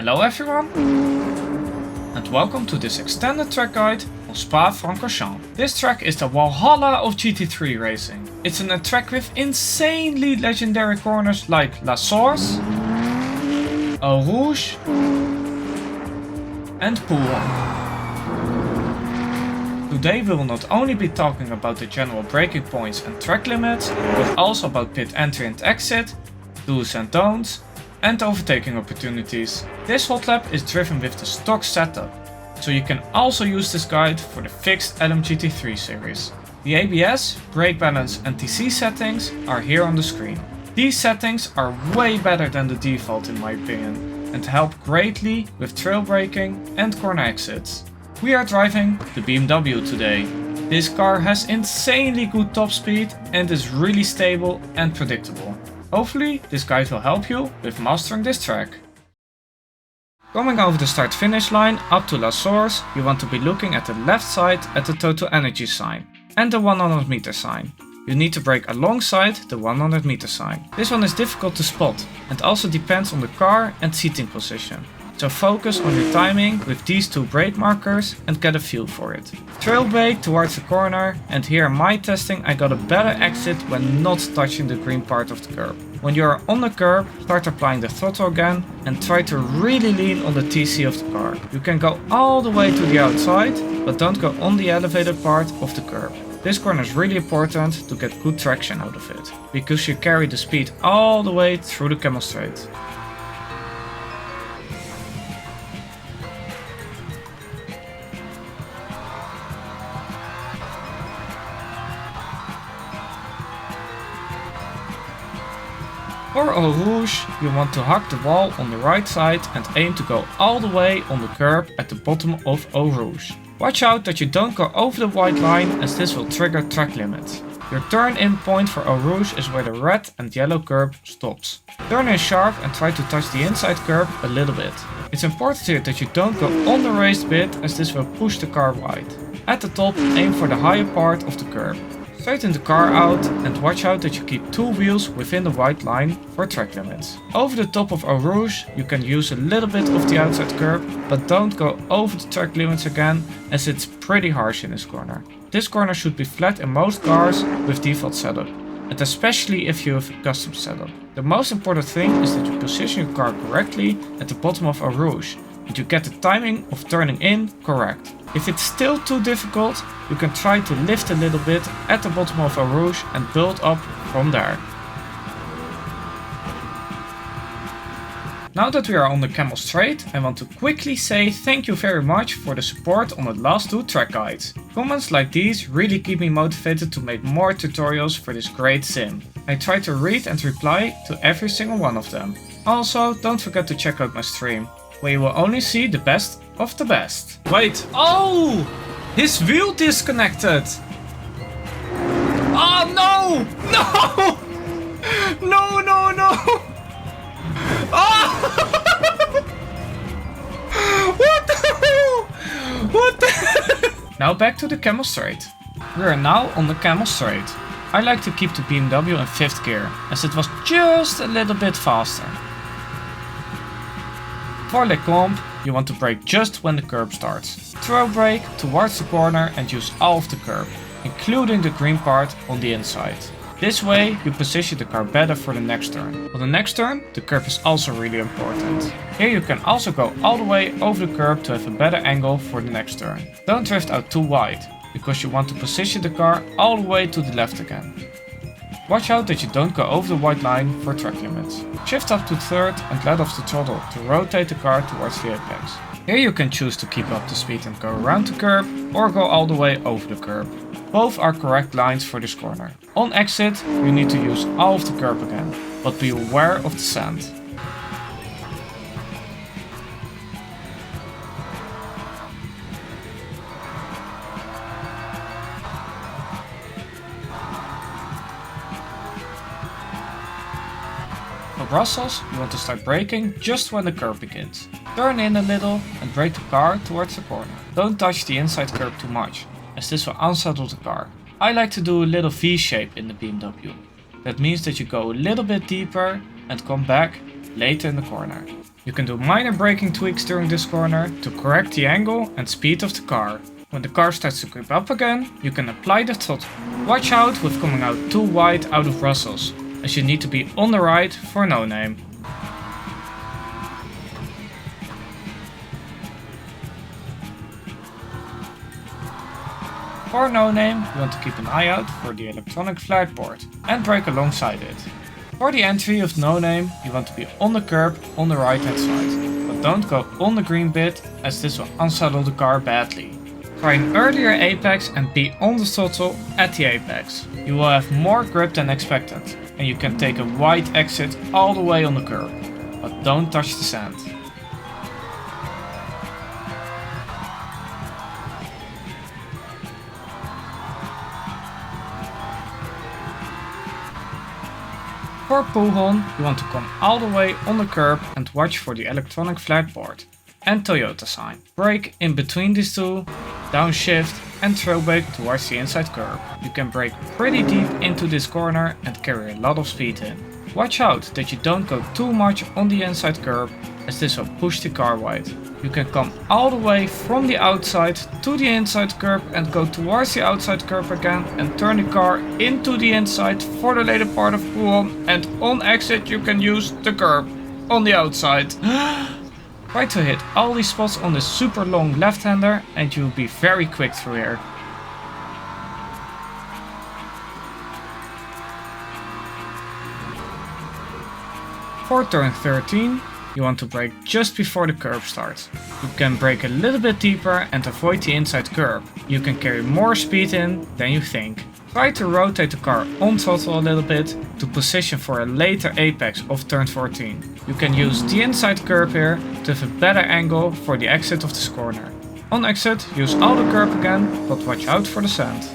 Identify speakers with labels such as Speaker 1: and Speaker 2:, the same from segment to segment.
Speaker 1: Hello everyone, and welcome to this extended track guide on Spa-Francorchamps. This track is the Valhalla of GT3 racing. It's a track with insanely legendary corners like La Source, Eau Rouge and Pouhon. Today we will not only be talking about the general braking points and track limits, but also about pit entry and exit, do's and don'ts, and overtaking opportunities. This hot lap is driven with the stock setup, so you can also use this guide for the fixed LMU GT3 series. The ABS, brake balance and TC settings are here on the screen. These settings are way better than the default in my opinion, and help greatly with trail braking and corner exits. We are driving the BMW today. This car has insanely good top speed and is really stable and predictable. Hopefully this guide will help you with mastering this track. Coming over the start finish line up to La Source, you want to be looking at the left side at the total energy sign and the 100 meter sign. You need to brake alongside the 100 meter sign. This one is difficult to spot and also depends on the car and seating position. So focus on your timing with these two brake markers and get a feel for it. Trail brake towards the corner, and here in my testing I got a better exit when not touching the green part of the curb. When you are on the curb, start applying the throttle again and try to really lean on the TC of the car. You can go all the way to the outside, but don't go on the elevated part of the curb. This corner is really important to get good traction out of it, because you carry the speed all the way through the Camel straight. For Eau Rouge, you want to hug the wall on the right side and aim to go all the way on the curb at the bottom of Eau Rouge. Watch out that you don't go over the white line, as this will trigger track limits. Your turn-in point for Eau Rouge is where the red and yellow curb stops. Turn in sharp and try to touch the inside curb a little bit. It's important here that you don't go on the raised bit, as this will push the car wide. At the top, aim for the higher part of the curb. Straighten the car out and watch out that you keep two wheels within the white line for track limits. Over the top of Eau Rouge you can use a little bit of the outside curb, but don't go over the track limits again, as it's pretty harsh in this corner. This corner should be flat in most cars with default setup, and especially if you have a custom setup. The most important thing is that you position your car correctly at the bottom of Eau Rouge, and you get the timing of turning in correct. If it's still too difficult, you can try to lift a little bit at the bottom of Eau Rouge and build up from there. Now that we are on the Camel straight, I want to quickly say thank you very much for the support on the last two track guides. Comments like these really keep me motivated to make more tutorials for this great sim. I try to read and reply to every single one of them. Also, don't forget to check out my stream, where you will only see the best of the best. Wait, oh! His wheel disconnected! Oh no! No! No, no, no! Oh! What the hell? What the hell? Now back to the Camel straight. We are now on the Camel straight. I like to keep the BMW in 5th gear, as it was just a little bit faster. For Les Combes, you want to brake just when the curb starts. Throw brake towards the corner and use all of the curb, including the green part on the inside. This way you position the car better for the next turn. On the next turn, the curb is also really important. Here you can also go all the way over the curb to have a better angle for the next turn. Don't drift out too wide, because you want to position the car all the way to the left again. Watch out that you don't go over the white line for track limits. Shift up to 3rd and let off the throttle to rotate the car towards the apex. Here you can choose to keep up the speed and go around the curb, or go all the way over the curb. Both are correct lines for this corner. On exit, you need to use all of the curb again, but be aware of the sand. For Brussels, you want to start braking just when the curb begins. Turn in a little and brake the car towards the corner. Don't touch the inside curb too much, as this will unsettle the car. I like to do a little V shape in the BMW. That means that you go a little bit deeper and come back later in the corner. You can do minor braking tweaks during this corner to correct the angle and speed of the car. When the car starts to creep up again, you can apply the throttle. Watch out with coming out too wide out of Brussels, as you need to be on the right for no name. For no name, you want to keep an eye out for the electronic flag board and brake alongside it. For the entry of no name, you want to be on the curb on the right hand side, but don't go on the green bit, as this will unsettle the car badly. Try an earlier apex and be on the throttle at the apex. You will have more grip than expected, and you can take a wide exit all the way on the curb, but don't touch the sand. For Pouhon, you want to come all the way on the curb and watch for the electronic flag board and Toyota sign. Brake in between these two, downshift and trail brake towards the inside curb. You can brake pretty deep into this corner and carry a lot of speed in. Watch out that you don't go too much on the inside curb, as this will push the car wide. You can come all the way from the outside to the inside curb and go towards the outside curb again and turn the car into the inside for the later part of Pouhon, and on exit you can use the curb on the outside. Try to hit all these spots on this super long left-hander and you'll be very quick through here. For turn 13, you want to brake just before the curb starts. You can brake a little bit deeper and avoid the inside curb. You can carry more speed in than you think. Try to rotate the car on throttle a little bit to position for a later apex of turn 14. You can use the inside curb here to have a better angle for the exit of this corner. On exit, use all the curb again, but watch out for the sand.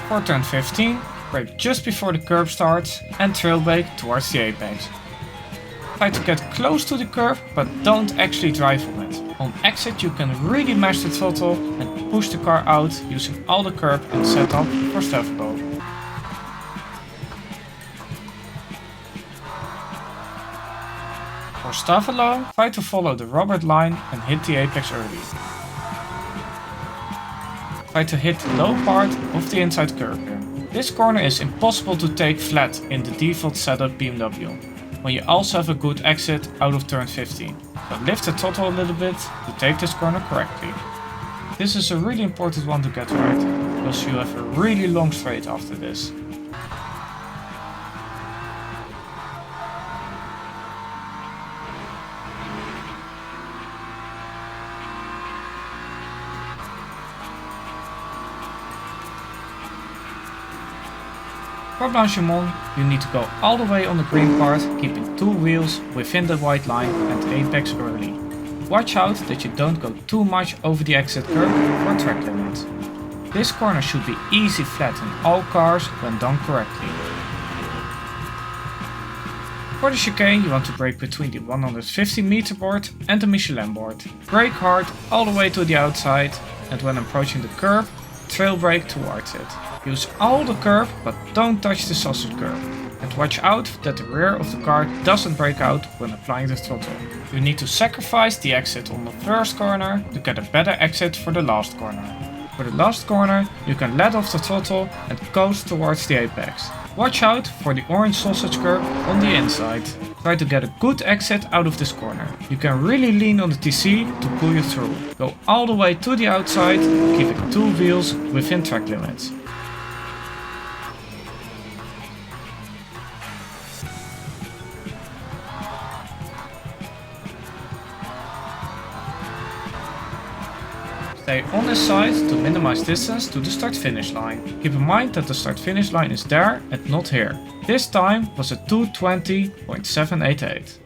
Speaker 1: For turn 15, brake just before the curb starts and trail brake towards the apex. Try to get close to the curb, but don't actually drive on it. On exit you can really mash the throttle and push the car out using all the curb and setup for Stavelot. For Stavelot, try to follow the rubbered line and hit the apex early. Try to hit the low part of the inside curb here. This corner is impossible to take flat in the default setup BMW, when you also have a good exit out of turn 15. So lift the throttle a little bit to take this corner correctly. This is a really important one to get right, because you have a really long straight after this. For Blanchimont, you need to go all the way on the green part, keeping two wheels within the white line and apex early. Watch out that you don't go too much over the exit curb for track limit. This corner should be easy flat in all cars when done correctly. For the chicane, you want to brake between the 150 meter board and the Michelin board. Brake hard all the way to the outside, and when approaching the curb, trail brake towards it. Use all the curb, but don't touch the sausage curb. And watch out that the rear of the car doesn't break out when applying the throttle. You need to sacrifice the exit on the first corner to get a better exit for the last corner. For the last corner, you can let off the throttle and coast towards the apex. Watch out for the orange sausage curb on the inside. Try to get a good exit out of this corner. You can really lean on the TC to pull you through. Go all the way to the outside, keeping two wheels within track limits. Stay on this side to minimize distance to the start-finish line. Keep in mind that the start-finish line is there and not here. This time was a 2:20.788.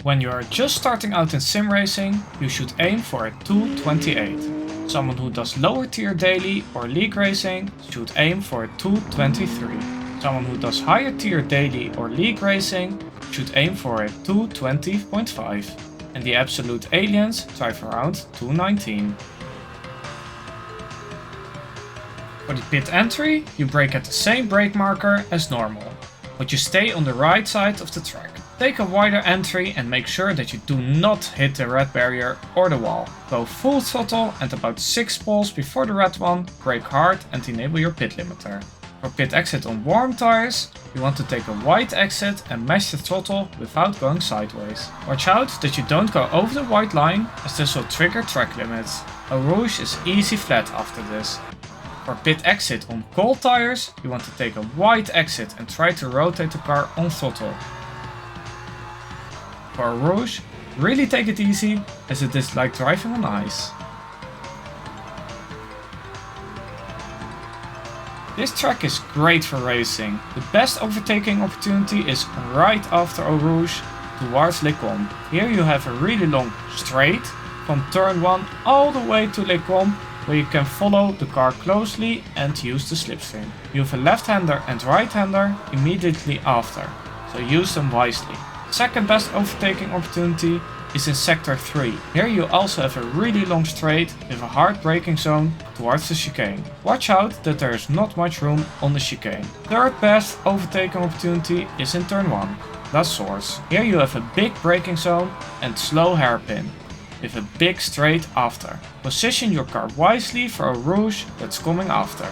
Speaker 1: When you are just starting out in sim racing, you should aim for a 2:28. Someone who does lower tier daily or league racing should aim for a 2:23. Someone who does higher tier daily or league racing should aim for a 2:20.5. And and the absolute aliens drive around 219. For the pit entry, you brake at the same brake marker as normal, but you stay on the right side of the track. Take a wider entry and make sure that you do not hit the red barrier or the wall. Go full throttle and about 6 poles before the red one, brake hard and enable your pit limiter. For pit exit on warm tires, you want to take a wide exit and mash the throttle without going sideways. Watch out that you don't go over the white line, as this will trigger track limits. Eau Rouge is easy flat after this. For pit exit on cold tires, you want to take a wide exit and try to rotate the car on throttle. For Eau Rouge, really take it easy, as it is like driving on ice. This track is great for racing. The best overtaking opportunity is right after Eau Rouge towards Les Combes. Here you have a really long straight from turn 1 all the way to Les Combes, where you can follow the car closely and use the slipstream. You have a left-hander and right-hander immediately after, so use them wisely. Second best overtaking opportunity is in sector 3. Here you also have a really long straight with a hard braking zone towards the chicane. Watch out that there is not much room on the chicane. Third best overtaking opportunity is in turn 1, La Source. Here you have a big braking zone and slow hairpin, with a big straight after. Position your car wisely for Eau Rouge that's coming after.